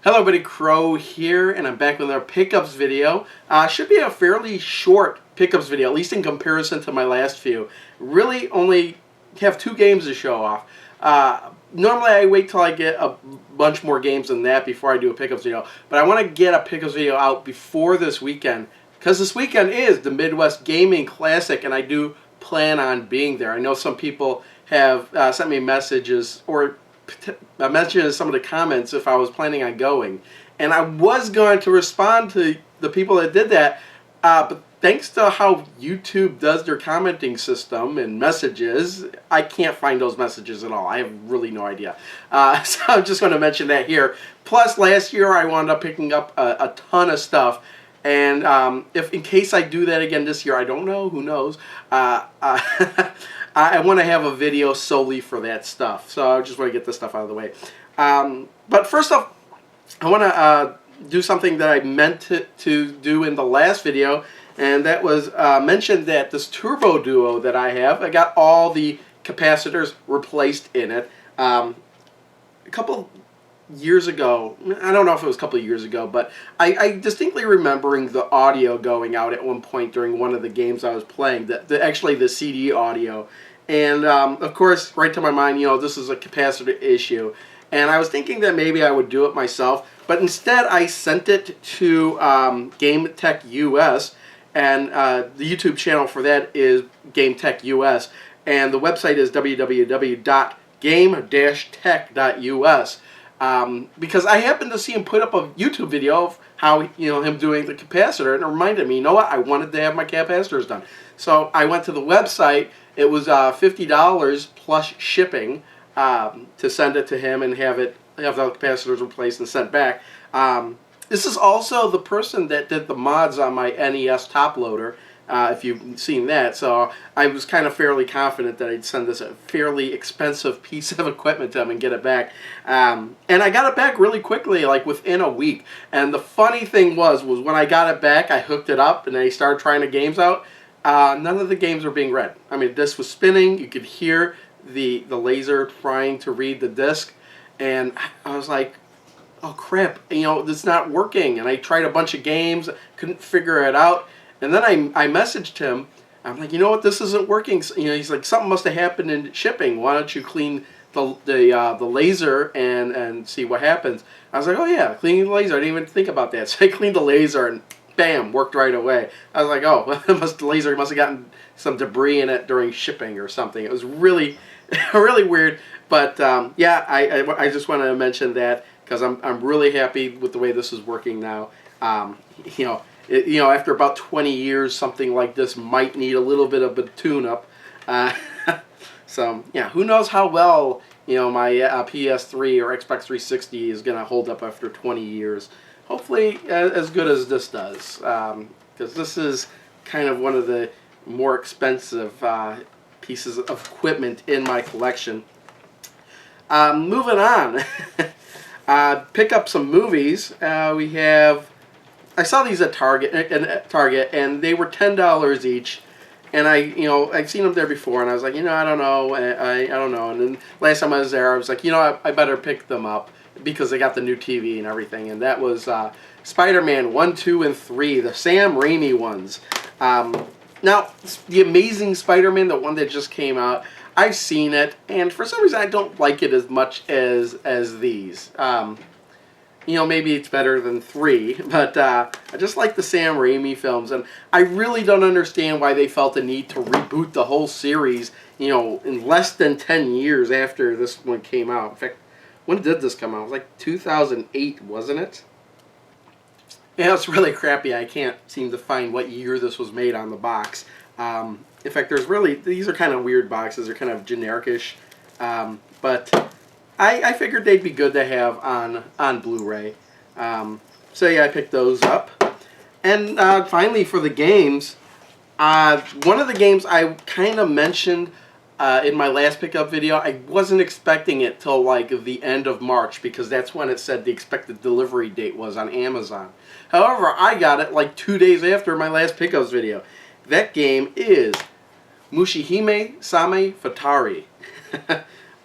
Hello everybody, Crow here, and I'm back with another pickups video. Should be a fairly short pickups video, at least in comparison to my last few. Really only have 2 games to show off. Normally I wait till I get a bunch more games than that before I do a pickups video, but I want to get a pickups video out before this weekend, because this weekend is the Midwest Gaming Classic, and I do plan on being there. I know some people have sent me messages or I mentioned in some of the comments if I was planning on going, and I was going to respond to the people that did that, but thanks to how YouTube does their commenting system and messages, I can't find those messages at all. I have really no idea. So I'm just going to mention that here. Plus, last year I wound up picking up a ton of stuff, and if in case I do that again this year, I don't know, who knows, I want to have a video solely for that stuff, so I just want to get this stuff out of the way. But first off, I want to do something that I meant to do in the last video, and that was mention that this Turbo Duo that I have, I got all the capacitors replaced in it. A couple years ago, I don't know if it was a couple of years ago, but I distinctly remembering the audio going out at one point during one of the games I was playing, actually the CD audio. And of course, right to my mind, this is a capacitor issue. And I was thinking that maybe I would do it myself, but instead I sent it to Game Tech US, and the YouTube channel for that is Game Tech US, and the website is www.game-tech.us. Because I happened to see him put up a YouTube video of how him doing the capacitor, and it reminded me, you know what, I wanted to have my capacitors done. So I went to the website. It was $50 plus shipping to send it to him and have the capacitors replaced and sent back. This is also the person that did the mods on my NES top loader, if you've seen that. So I was kind of fairly confident that I'd send this a fairly expensive piece of equipment to him and get it back. And I got it back really quickly, like within a week. And the funny thing was when I got it back, I hooked it up and I started trying the games out. None of the games were being read. I mean, the disc was spinning. You could hear the laser trying to read the disc. And I was like, oh crap, it's not working. And I tried a bunch of games, couldn't figure it out. And then I messaged him. I'm like, you know what, this isn't working. He's like, something must have happened in shipping. Why don't you clean the laser and see what happens? I was like, oh yeah, cleaning the laser. I didn't even think about that. So I cleaned the laser and bam, worked right away. I was like, oh, the laser must have gotten some debris in it during shipping or something. It was really, really weird. But yeah, I just wanted to mention that because I'm really happy with the way this is working now. After about 20 years, something like this might need a little bit of a tune-up. So yeah, who knows how well my PS3 or Xbox 360 is gonna hold up after 20 years. Hopefully as good as this does, because this is kind of one of the more expensive pieces of equipment in my collection. Moving on, pick up some movies. I saw these at Target, and they were $10 each. And I've seen them there before, and I was like, I don't know, I don't know. And then last time I was there, I was like, I better pick them up because they got the new TV and everything. And that was Spider-Man 1, 2, and 3, the Sam Raimi ones. Now, the Amazing Spider-Man, the one that just came out, I've seen it, and for some reason I don't like it as much as these. Maybe it's better than 3, but I just like the Sam Raimi films, and I really don't understand why they felt the need to reboot the whole series, in less than 10 years after this one came out. In fact, when did this come out? It was like 2008, wasn't it? Yeah, it's really crappy. I can't seem to find what year this was made on the box. In fact, these are kind of weird boxes. They're kind of generic-ish, but I figured they'd be good to have on Blu-ray. So yeah, I picked those up. And finally, for the games, one of the games I kind of mentioned in my last pickup video, I wasn't expecting it till like the end of March because that's when it said the expected delivery date was on Amazon. However, I got it like 2 days after my last pickups video. That game is Mushihime Same Futari.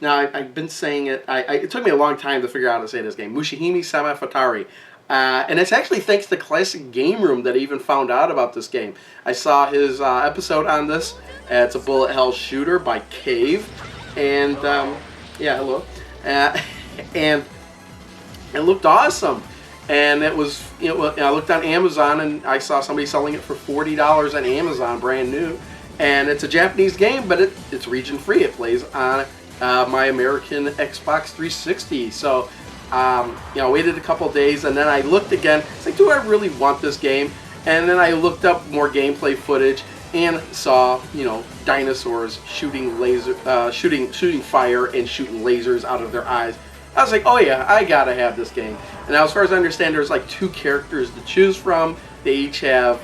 Now, I've been saying it. It took me a long time to figure out how to say this game. Mushihime Sama Futari. And it's actually thanks to Classic Game Room that I even found out about this game. I saw his episode on this. It's a bullet hell shooter by Cave. And, yeah, hello. And it looked awesome. And it was, you know, I looked on Amazon and I saw somebody selling it for $40 on Amazon, brand new. And it's a Japanese game, but it's region free. It plays on my American Xbox 360. So, you know, I waited a couple days and then I looked again. It's like, do I really want this game? And then I looked up more gameplay footage and saw, you know, dinosaurs shooting shooting fire and shooting lasers out of their eyes. I was like, oh yeah, I gotta have this game. And now, as far as I understand, there's like 2 characters to choose from. They each have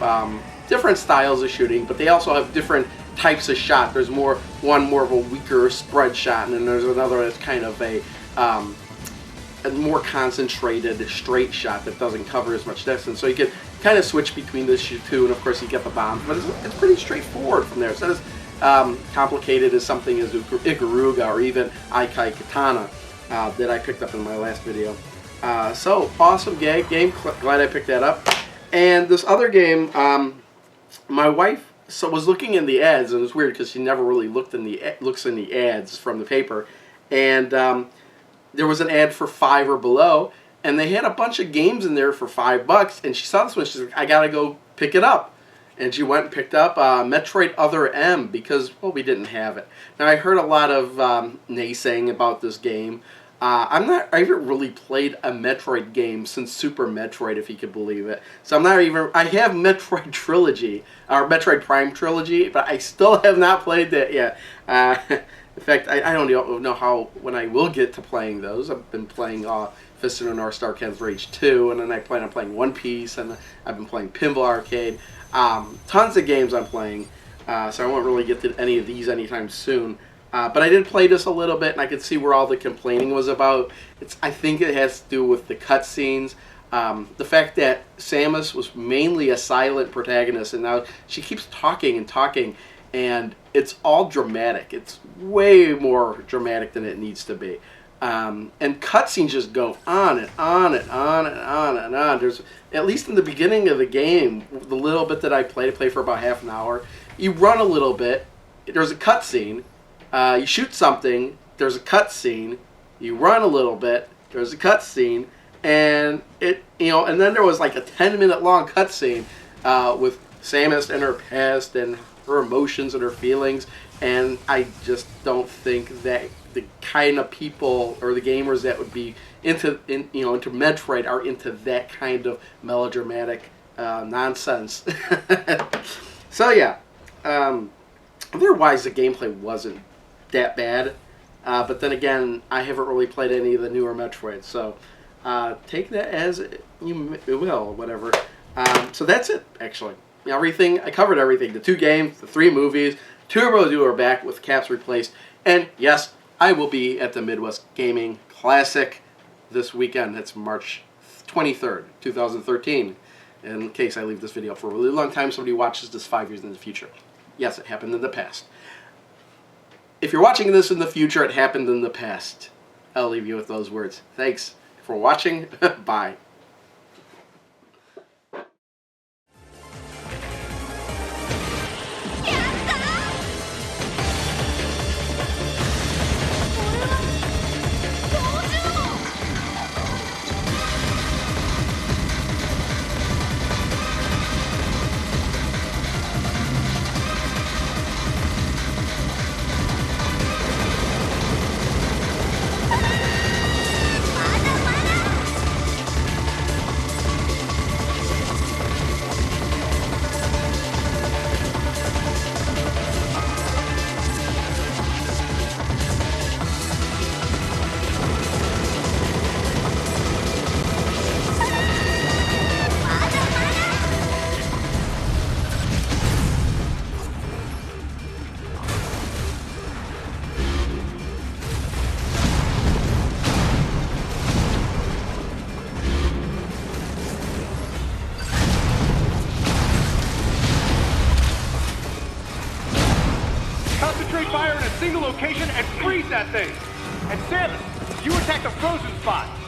different styles of shooting, but they also have different types of shot. There's one more of a weaker spread shot, and then there's another that's kind of a more concentrated straight shot that doesn't cover as much distance. So you can kind of switch between the two, and of course you get the bombs. But it's pretty straightforward from there. It's not as complicated as something as Ikaruga or even Aikai Katana that I picked up in my last video. So awesome game. Glad I picked that up. And this other game, my wife was looking in the ads, and it's weird because she never really looks in the ads from the paper. And there was an ad for 5 or below, and they had a bunch of games in there for $5. And she saw this one. She's like, I gotta go pick it up. And she went and picked up Metroid Other M because, well, we didn't have it. Now, I heard a lot of naysaying about this game. I haven't really played a Metroid game since Super Metroid, if you could believe it. So I have Metroid Trilogy, or Metroid Prime Trilogy, but I still have not played that yet. In fact, I don't know when I will get to playing those. I've been playing Fist of the North Star Ken's Rage 2, and then I plan on playing One Piece, and I've been playing Pinball Arcade. Tons of games I'm playing, so I won't really get to any of these anytime soon. But I did play this a little bit, and I could see where all the complaining was about. I think it has to do with the cutscenes. The fact that Samus was mainly a silent protagonist, and now she keeps talking and talking, and it's all dramatic. It's way more dramatic than it needs to be. And cutscenes just go on and on and on and on and on. There's, at least in the beginning of the game, the little bit that I played for about half an hour, you run a little bit, there's a cutscene. You shoot something, there's a cutscene. You run a little bit, there's a cutscene, and and then there was like a 10-minute long cutscene with Samus and her past and her emotions and her feelings. And I just don't think that the kind of people or the gamers that would be into Metroid are into that kind of melodramatic nonsense. So yeah, otherwise the gameplay wasn't that bad, but then again, I haven't really played any of the newer Metroids, so take that as you will, whatever. So that's it, actually. I covered everything. The 2 games, the 3 movies, Turbo Duo are back with caps replaced, and yes, I will be at the Midwest Gaming Classic this weekend. That's March 23rd, 2013. In case I leave this video for a really long time, somebody watches this 5 years in the future. Yes, it happened in the past. If you're watching this in the future, it happened in the past. I'll leave you with those words. Thanks for watching. Bye. Concentrate fire in a single location and freeze that thing! And Samus, you attack the frozen spot.